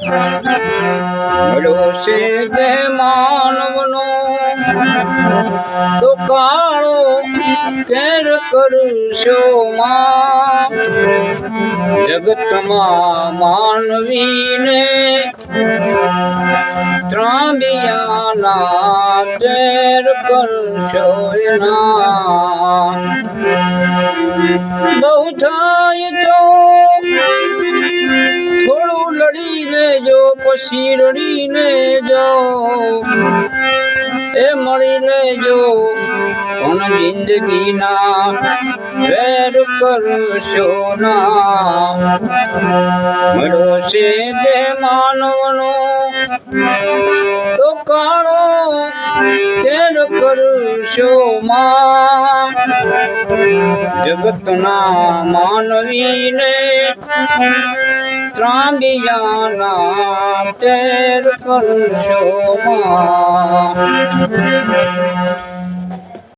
મળ્યો છે તે માનવનો તો કાળો કેર કરશો માં જગતમાં માનવીને ત્રાંબિયાના તેર કરશો એના બહુ થાય તો થોડું લડી લેજો પછી રડીને જાઓ એ મળી લેજો પણ જિંદગીના વેર કરશો ના મળ્યો છે તે માનવનો તો કાળો કેર કરશો માં જગતના માનવીને ત્રાંબિયાના તેર કરશો માં